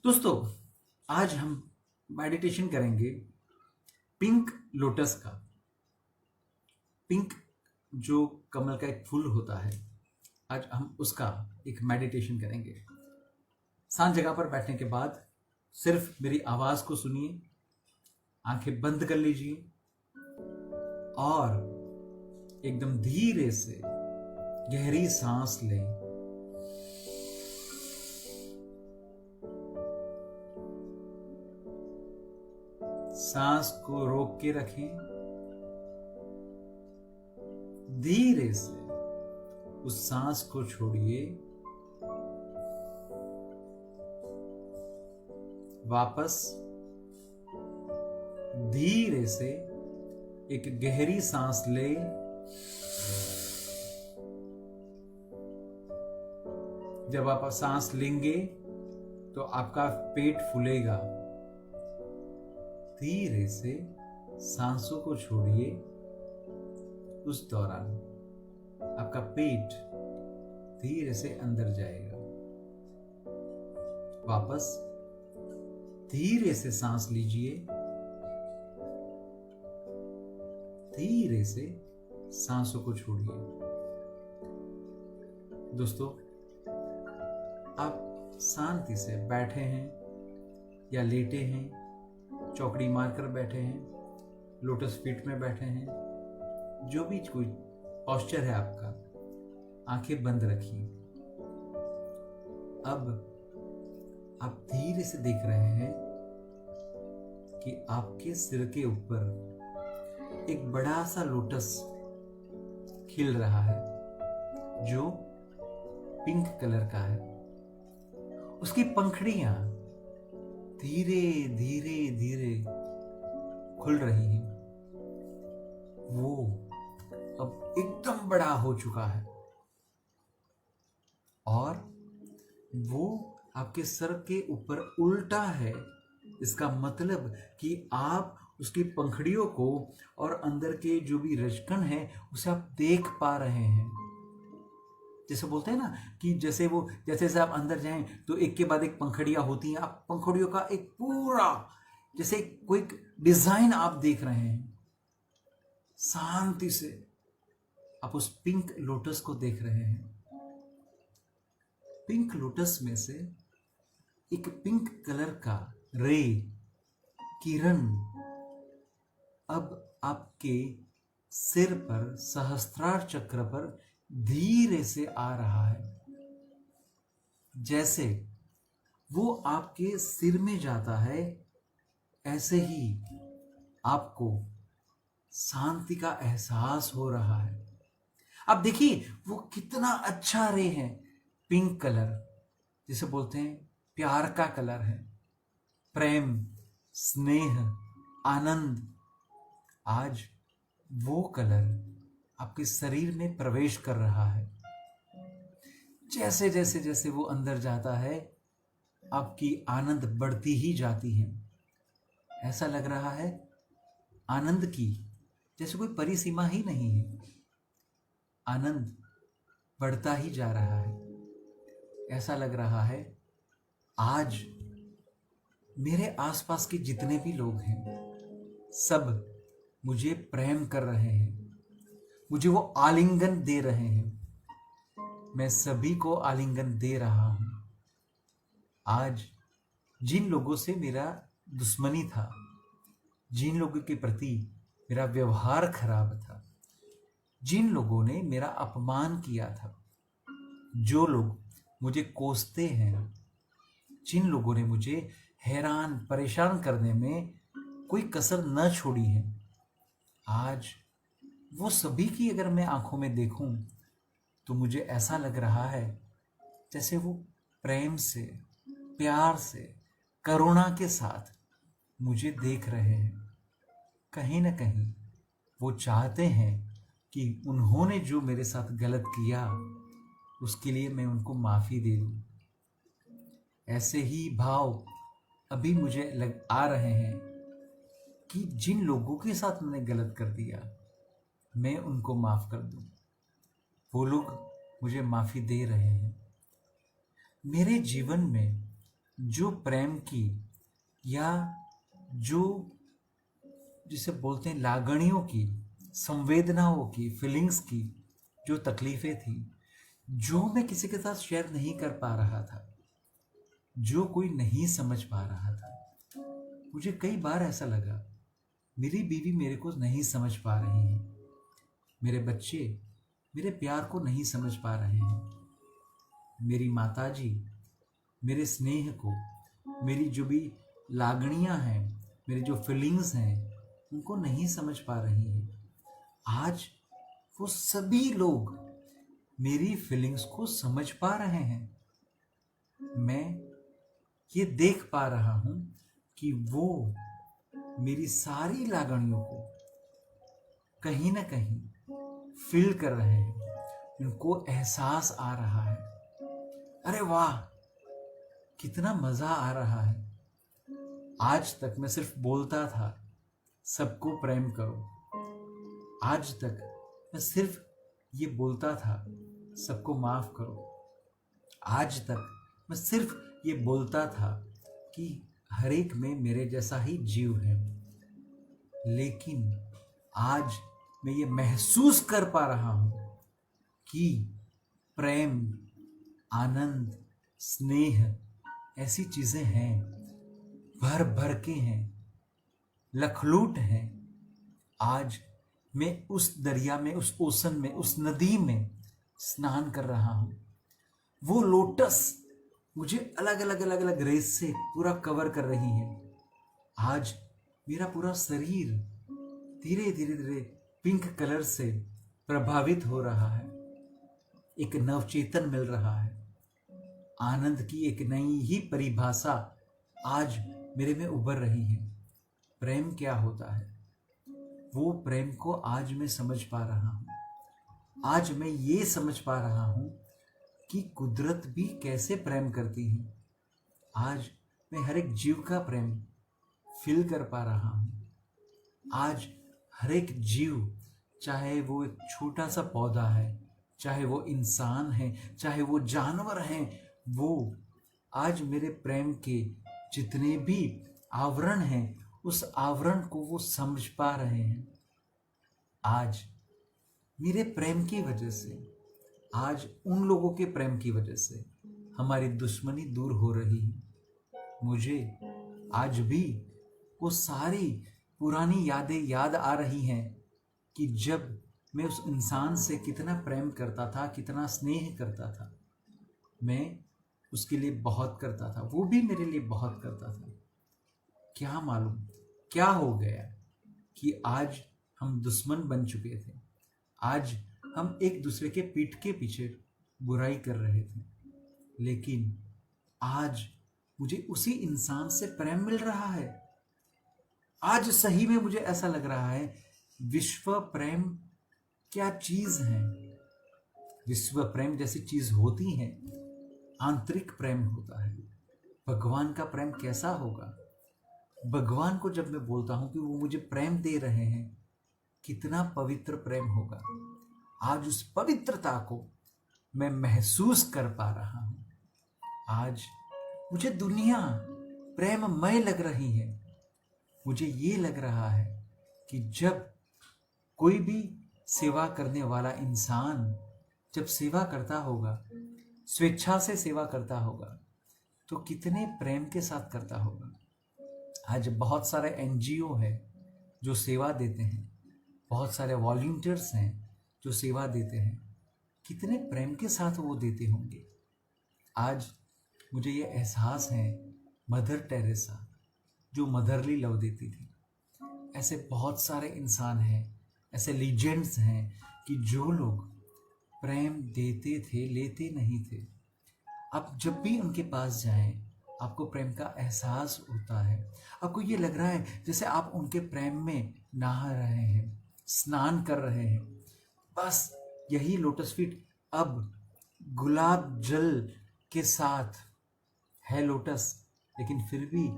दोस्तों, आज हम मेडिटेशन करेंगे पिंक लोटस का। पिंक जो कमल का एक फूल होता है, आज हम उसका एक मेडिटेशन करेंगे। शांत जगह पर बैठने के बाद सिर्फ मेरी आवाज को सुनिए, आंखें बंद कर लीजिए और एकदम धीरे से गहरी सांस लें। सांस को रोक के रखें। धीरे से उस सांस को छोड़िए। वापस धीरे से एक गहरी सांस ले। जब आप सांस लेंगे तो आपका पेट फूलेगा। धीरे से सांसों को छोड़िए। उस दौरान आपका पेट धीरे से अंदर जाएगा। वापस धीरे से सांस लीजिए। धीरे से सांसों को छोड़िए। दोस्तों, आप शांति से बैठे हैं या लेटे हैं, चौकड़ी मारकर बैठे हैं, लोटस फीट में बैठे हैं, जो भी कोई पोस्चर है आपका, आंखें बंद रखिए। अब आप धीरे से देख रहे हैं कि आपके सिर के ऊपर एक बड़ा सा लोटस खिल रहा है जो पिंक कलर का है। उसकी पंखुड़ियां धीरे धीरे धीरे खुल रही हैं। वो अब एकदम बड़ा हो चुका है और वो आपके सर के ऊपर उल्टा है। इसका मतलब कि आप उसकी पंखुड़ियों को और अंदर के जो भी रजकण है उसे आप देख पा रहे हैं। जैसे बोलते हैं ना कि जैसे जैसे आप अंदर जाएं तो एक के बाद एक पंखुड़ियां होती हैं। आप पंखुड़ियों का एक पूरा जैसे कोई डिजाइन आप देख रहे हैं। शांति से आप उस पिंक लोटस को देख रहे हैं। पिंक लोटस में से एक पिंक कलर का रे किरण अब आपके सिर पर सहस्त्रार चक्र पर धीरे से आ रहा है। जैसे वो आपके सिर में जाता है, ऐसे ही आपको शांति का एहसास हो रहा है। अब देखिए वो कितना अच्छा रे है। पिंक कलर जिसे बोलते हैं प्यार का कलर है, प्रेम, स्नेह, आनंद। आज वो कलर आपके शरीर में प्रवेश कर रहा है। जैसे जैसे जैसे वो अंदर जाता है, आपकी आनंद बढ़ती ही जाती है। ऐसा लग रहा है आनंद की जैसे कोई परिसीमा ही नहीं है। आनंद बढ़ता ही जा रहा है। ऐसा लग रहा है आज मेरे आसपास के जितने भी लोग हैं सब मुझे प्रेम कर रहे हैं, मुझे वो आलिंगन दे रहे हैं। मैं सभी को आलिंगन दे रहा हूं। आज जिन लोगों से मेरा दुश्मनी था, जिन लोगों के प्रति मेरा व्यवहार खराब था, जिन लोगों ने मेरा अपमान किया था, जो लोग मुझे कोसते हैं, जिन लोगों ने मुझे हैरान परेशान करने में कोई कसर न छोड़ी है, आज वो सभी की अगर मैं आंखों में देखूं तो मुझे ऐसा लग रहा है जैसे वो प्रेम से, प्यार से, करुणा के साथ मुझे देख रहे हैं। कहीं ना कहीं वो चाहते हैं कि उन्होंने जो मेरे साथ गलत किया उसके लिए मैं उनको माफी दे दूं। ऐसे ही भाव अभी मुझे आ रहे हैं कि जिन लोगों के साथ मैंने गलत कर दिया मैं उनको माफ कर दूं। वो लोग मुझे माफी दे रहे हैं। मेरे जीवन में जो प्रेम की या जो जिसे बोलते हैं लागणियों की, संवेदनाओं की, फीलिंग्स की जो तकलीफें थी, जो मैं किसी के साथ शेयर नहीं कर पा रहा था, जो कोई नहीं समझ पा रहा था। मुझे कई बार ऐसा लगा मेरी बीवी मेरे को नहीं समझ पा रही है, मेरे बच्चे मेरे प्यार को नहीं समझ पा रहे हैं, मेरी माताजी मेरे स्नेह को, मेरी जो भी लागणियां हैं, मेरी जो फीलिंग्स हैं, उनको नहीं समझ पा रही हैं। आज वो सभी लोग मेरी फीलिंग्स को समझ पा रहे हैं। मैं ये देख पा रहा हूं कि वो मेरी सारी लागणियों को कहीं ना कहीं फील कर रहे हैं, उनको एहसास आ रहा है। अरे वाह, कितना मजा आ रहा है। आज तक मैं सिर्फ बोलता था सबको प्रेम करो, आज तक मैं सिर्फ ये बोलता था सबको माफ करो, आज तक मैं सिर्फ ये बोलता था कि हर एक में मेरे जैसा ही जीव है। लेकिन आज मैं ये महसूस कर पा रहा हूं कि प्रेम, आनंद, स्नेह ऐसी चीजें हैं, भर भर के हैं, लखलूट हैं। आज मैं उस दरिया में, उस ओशन में, उस नदी में स्नान कर रहा हूं। वो लोटस मुझे अलग अलग अलग अलग रेस से पूरा कवर कर रही है। आज मेरा पूरा शरीर धीरे धीरे धीरे पिंक कलर से प्रभावित हो रहा है। एक नवचेतन मिल रहा है। आनंद की एक नई ही परिभाषा आज मेरे में उभर रही है। प्रेम क्या होता है, वो प्रेम को आज मैं समझ पा रहा हूं। आज मैं ये समझ पा रहा हूं कि कुदरत भी कैसे प्रेम करती है। आज मैं हर एक जीव का प्रेम फील कर पा रहा हूं। आज हर एक जीव, चाहे वो एक छोटा सा पौधा है, चाहे वो इंसान है, चाहे वो जानवर है, वो आज मेरे प्रेम के जितने भी आवरण हैं, उस आवरण को वो समझ पा रहे हैं। आज मेरे प्रेम की वजह से, आज उन लोगों के प्रेम की वजह से हमारी दुश्मनी दूर हो रही है। मुझे आज भी वो सारी पुरानी यादें याद आ रही हैं कि जब मैं उस इंसान से कितना प्रेम करता था, कितना स्नेह करता था। मैं उसके लिए बहुत करता था, वो भी मेरे लिए बहुत करता था। क्या मालूम क्या हो गया कि आज हम दुश्मन बन चुके थे। आज हम एक दूसरे के पीठ के पीछे बुराई कर रहे थे। लेकिन आज मुझे उसी इंसान से प्रेम मिल रहा है। आज सही में मुझे ऐसा लग रहा है, विश्व प्रेम क्या चीज है। विश्व प्रेम जैसी चीज होती है, आंतरिक प्रेम होता है। भगवान का प्रेम कैसा होगा। भगवान को जब मैं बोलता हूं कि वो मुझे प्रेम दे रहे हैं, कितना पवित्र प्रेम होगा। आज उस पवित्रता को मैं महसूस कर पा रहा हूं। आज मुझे दुनिया प्रेममय लग रही है। मुझे ये लग रहा है कि जब कोई भी सेवा करने वाला इंसान जब सेवा करता होगा, स्वेच्छा से सेवा करता होगा, तो कितने प्रेम के साथ करता होगा। आज बहुत सारे एनजीओ है जो सेवा देते हैं, बहुत सारे वॉलंटियर्स हैं जो सेवा देते हैं, कितने प्रेम के साथ वो देते होंगे। आज मुझे ये एहसास है, मदर टेरेसा जो मदरली लव देती थी, ऐसे बहुत सारे इंसान हैं, ऐसे लीजेंड्स हैं कि जो लोग प्रेम देते थे, लेते नहीं थे। आप जब भी उनके पास जाएं, आपको प्रेम का एहसास होता है। आपको ये लग रहा है जैसे आप उनके प्रेम में नहा रहे हैं, स्नान कर रहे हैं। बस यही लोटस फीट अब गुलाब जल के साथ है लोटस, लेकिन फिर भी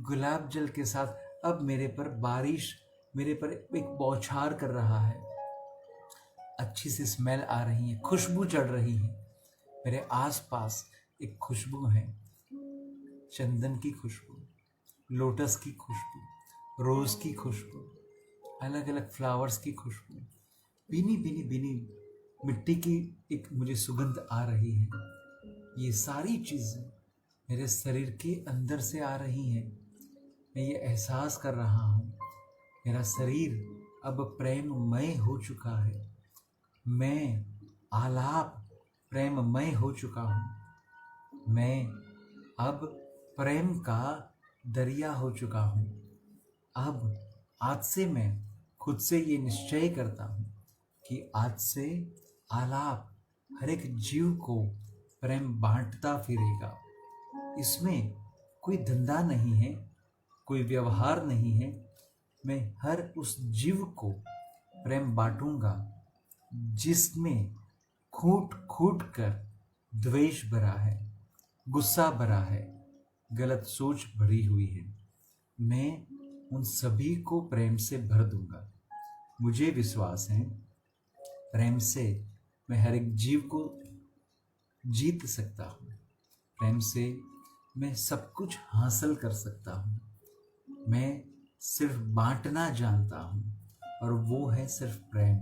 गुलाब जल के साथ अब मेरे पर बारिश, मेरे पर एक बौछार कर रहा है। अच्छी सी स्मेल आ रही है, खुशबू चढ़ रही है, मेरे आसपास एक खुशबू है। चंदन की खुशबू, लोटस की खुशबू, रोज की खुशबू, अलग अलग फ्लावर्स की खुशबू, भीनी भीनी भीनी मिट्टी की एक मुझे सुगंध आ रही है। ये सारी चीजें मेरे शरीर के अंदर से आ रही हैं। मैं ये एहसास कर रहा हूँ, मेरा शरीर अब प्रेममय हो चुका है। मैं आलाप प्रेममय हो चुका हूँ। मैं अब प्रेम का दरिया हो चुका हूँ। अब आज से मैं खुद से ये निश्चय करता हूँ कि आज से आलाप हर एक जीव को प्रेम बांटता फिरेगा। इसमें कोई धंधा नहीं है, कोई व्यवहार नहीं है। मैं हर उस जीव को प्रेम बांटूंगा जिसमें खूट खूट कर द्वेष भरा है, गुस्सा भरा है, गलत सोच भरी हुई है। मैं उन सभी को प्रेम से भर दूंगा। मुझे विश्वास है प्रेम से मैं हर एक जीव को जीत सकता हूँ। प्रेम से मैं सब कुछ हासिल कर सकता हूँ। मैं सिर्फ बांटना जानता हूँ और वो है सिर्फ प्रेम।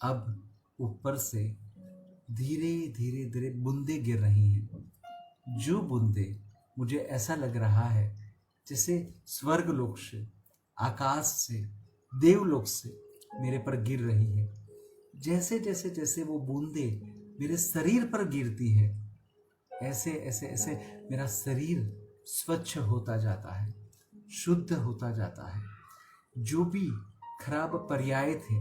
अब ऊपर से धीरे धीरे धीरे बूंदे गिर रही हैं। जो बूंदे मुझे ऐसा लग रहा है जैसे स्वर्ग लोक से, आकाश से, देवलोक से मेरे पर गिर रही है। जैसे जैसे जैसे वो बूंदे मेरे शरीर पर गिरती है, ऐसे ऐसे ऐसे मेरा शरीर स्वच्छ होता जाता है, शुद्ध होता जाता है। जो भी खराब पर्याय थे,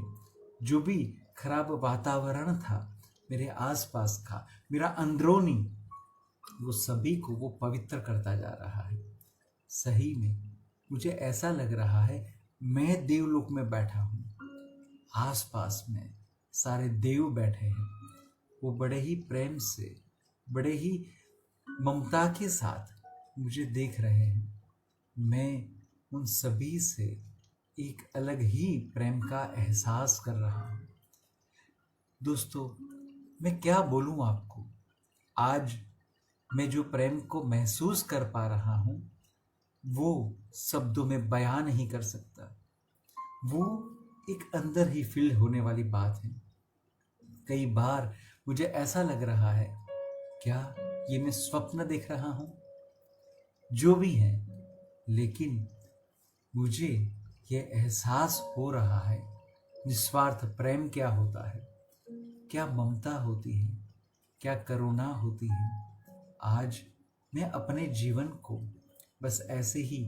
जो भी खराब वातावरण था मेरे आसपास का, मेरा अंदरूनी, वो सभी को वो पवित्र करता जा रहा है। सही में मुझे ऐसा लग रहा है मैं देवलोक में बैठा हूँ, आसपास में सारे देव बैठे हैं। वो बड़े ही प्रेम से, बड़े ही ममता के साथ मुझे देख रहे हैं। मैं उन सभी से एक अलग ही प्रेम का एहसास कर रहा हूँ। दोस्तों, मैं क्या बोलूँ आपको। आज मैं जो प्रेम को महसूस कर पा रहा हूँ वो शब्दों में बयां नहीं कर सकता। वो एक अंदर ही फील होने वाली बात है। कई बार मुझे ऐसा लग रहा है, क्या ये मैं स्वप्न देख रहा हूं? जो भी है, लेकिन मुझे ये एहसास हो रहा है निस्वार्थ प्रेम क्या होता है, क्या ममता होती है, क्या करुणा होती है। आज मैं अपने जीवन को बस ऐसे ही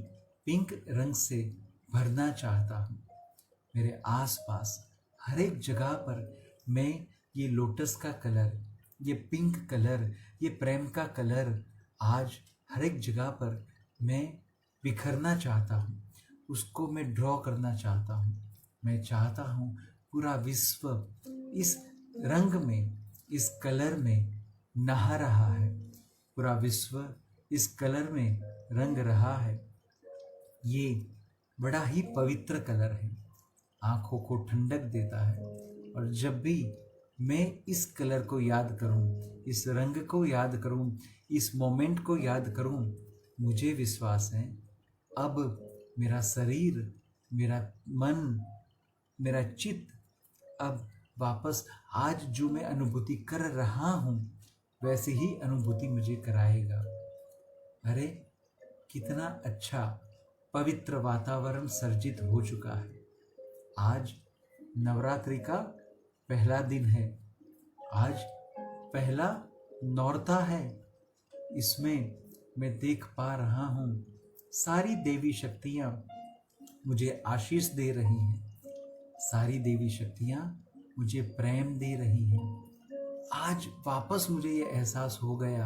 पिंक रंग से भरना चाहता हूँ। मेरे आसपास हर एक जगह पर मैं ये लोटस का कलर, ये पिंक कलर, ये प्रेम का कलर आज हर एक जगह पर मैं बिखरना चाहता हूँ। उसको मैं ड्रॉ करना चाहता हूँ। मैं चाहता हूँ पूरा विश्व इस रंग में, इस कलर में नहा रहा है। पूरा विश्व इस कलर में रंग रहा है। ये बड़ा ही पवित्र कलर है, आंखों को ठंडक देता है। और जब भी मैं इस कलर को याद करूं, इस रंग को याद करूं, इस मोमेंट को याद करूं, मुझे विश्वास है अब मेरा शरीर, मेरा मन, मेरा चित्त अब वापस आज जो मैं अनुभूति कर रहा हूं वैसी ही अनुभूति मुझे कराएगा। अरे कितना अच्छा पवित्र वातावरण सर्जित हो चुका है। आज नवरात्रि का पहला दिन है, आज पहला नौरता है। इसमें मैं देख पा रहा हूँ सारी देवी शक्तियाँ मुझे आशीष दे रही हैं, सारी देवी शक्तियाँ मुझे प्रेम दे रही हैं। आज वापस मुझे ये एहसास हो गया,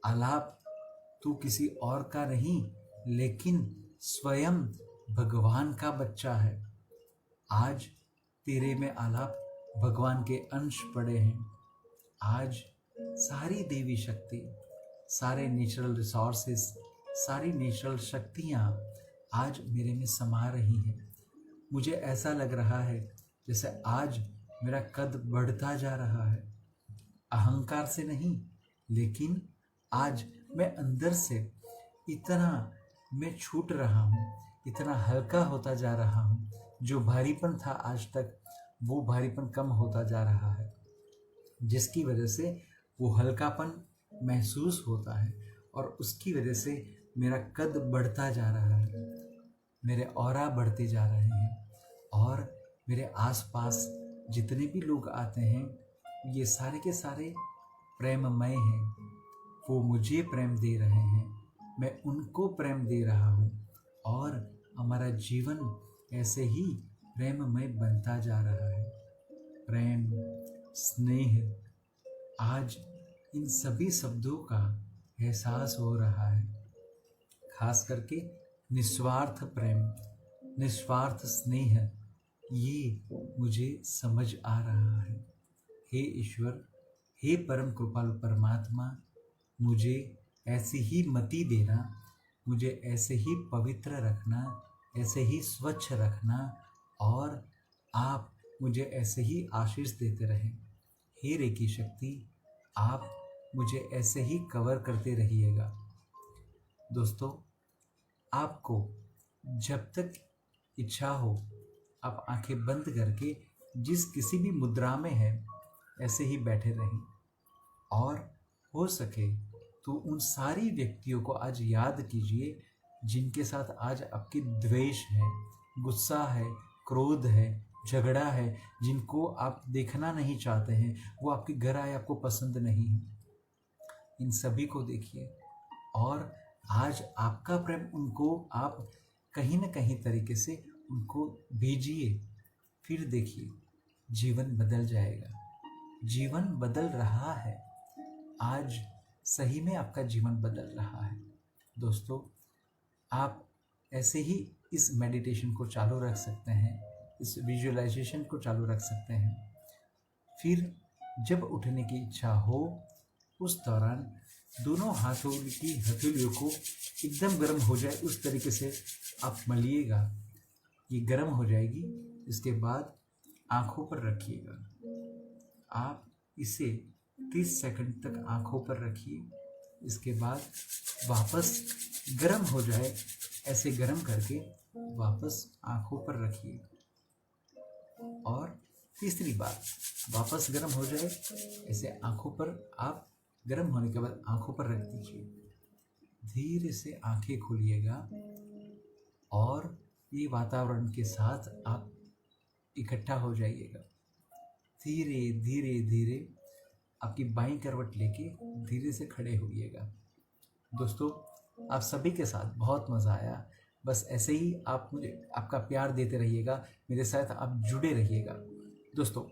आलाप तू किसी और का नहीं लेकिन स्वयं भगवान का बच्चा है। आज तेरे में आलाप भगवान के अंश पड़े हैं। आज सारी देवी शक्ति, सारे नेचुरल रिसोर्सेस, सारी नेचुरल शक्तियाँ आज मेरे में समा रही हैं। मुझे ऐसा लग रहा है जैसे आज मेरा कद बढ़ता जा रहा है, अहंकार से नहीं, लेकिन आज मैं अंदर से इतना मैं छूट रहा हूँ, इतना हल्का होता जा रहा हूँ। जो भारीपन था आज तक, वो भारीपन कम होता जा रहा है, जिसकी वजह से वो हल्कापन महसूस होता है और उसकी वजह से मेरा कद बढ़ता जा रहा है, मेरे ऑरा बढ़ते जा रहे हैं और मेरे आसपास जितने भी लोग आते हैं ये सारे के सारे प्रेममय हैं। वो मुझे प्रेम दे रहे हैं, मैं उनको प्रेम दे रहा हूँ और हमारा जीवन ऐसे ही प्रेममय बनता जा रहा है। प्रेम, स्नेह, आज इन सभी शब्दों का एहसास हो रहा है। खास करके निस्वार्थ प्रेम, निस्वार्थ स्नेह, ये मुझे समझ आ रहा है। हे ईश्वर, हे परम कृपालु परमात्मा, मुझे ऐसी ही मति देना, मुझे ऐसे ही पवित्र रखना, ऐसे ही स्वच्छ रखना और आप मुझे ऐसे ही आशीष देते रहें। हे रेकी शक्ति, आप मुझे ऐसे ही कवर करते रहिएगा। दोस्तों, आपको जब तक इच्छा हो आप आंखें बंद करके जिस किसी भी मुद्रा में है ऐसे ही बैठे रहें और हो सके तो उन सारी व्यक्तियों को आज याद कीजिए जिनके साथ आज आपकी द्वेष है, गुस्सा है, क्रोध है, झगड़ा है, जिनको आप देखना नहीं चाहते हैं, वो आपके घर आए आपको पसंद नहीं है। इन सभी को देखिए और आज आपका प्रेम उनको आप कहीं न कहीं तरीके से उनको भेजिए। फिर देखिए जीवन बदल जाएगा। जीवन बदल रहा है, आज सही में आपका जीवन बदल रहा है। दोस्तों, आप ऐसे ही इस मेडिटेशन को चालू रख सकते हैं, इस विजुअलाइजेशन को चालू रख सकते हैं। फिर जब उठने की इच्छा हो उस दौरान दोनों हाथों की हथेलियों को एकदम गर्म हो जाए उस तरीके से आप मलिएगा। ये गर्म हो जाएगी, इसके बाद आँखों पर रखिएगा। आप इसे 30 सेकंड तक आँखों पर रखिए। इसके बाद वापस गर्म हो जाए, ऐसे गर्म करके वापस आँखों पर रखिए। और तीसरी बार वापस गर्म हो जाए, ऐसे आँखों पर आप गर्म होने के बाद आँखों पर रख दीजिए। धीरे से आँखें खोलिएगा और ये वातावरण के साथ आप इकट्ठा हो जाइएगा। धीरे धीरे धीरे आपकी बाईं करवट लेके धीरे से खड़े होइएगा। दोस्तों, आप सभी के साथ बहुत मज़ा आया। बस ऐसे ही आप मुझे आपका प्यार देते रहिएगा, मेरे साथ आप जुड़े रहिएगा। दोस्तों,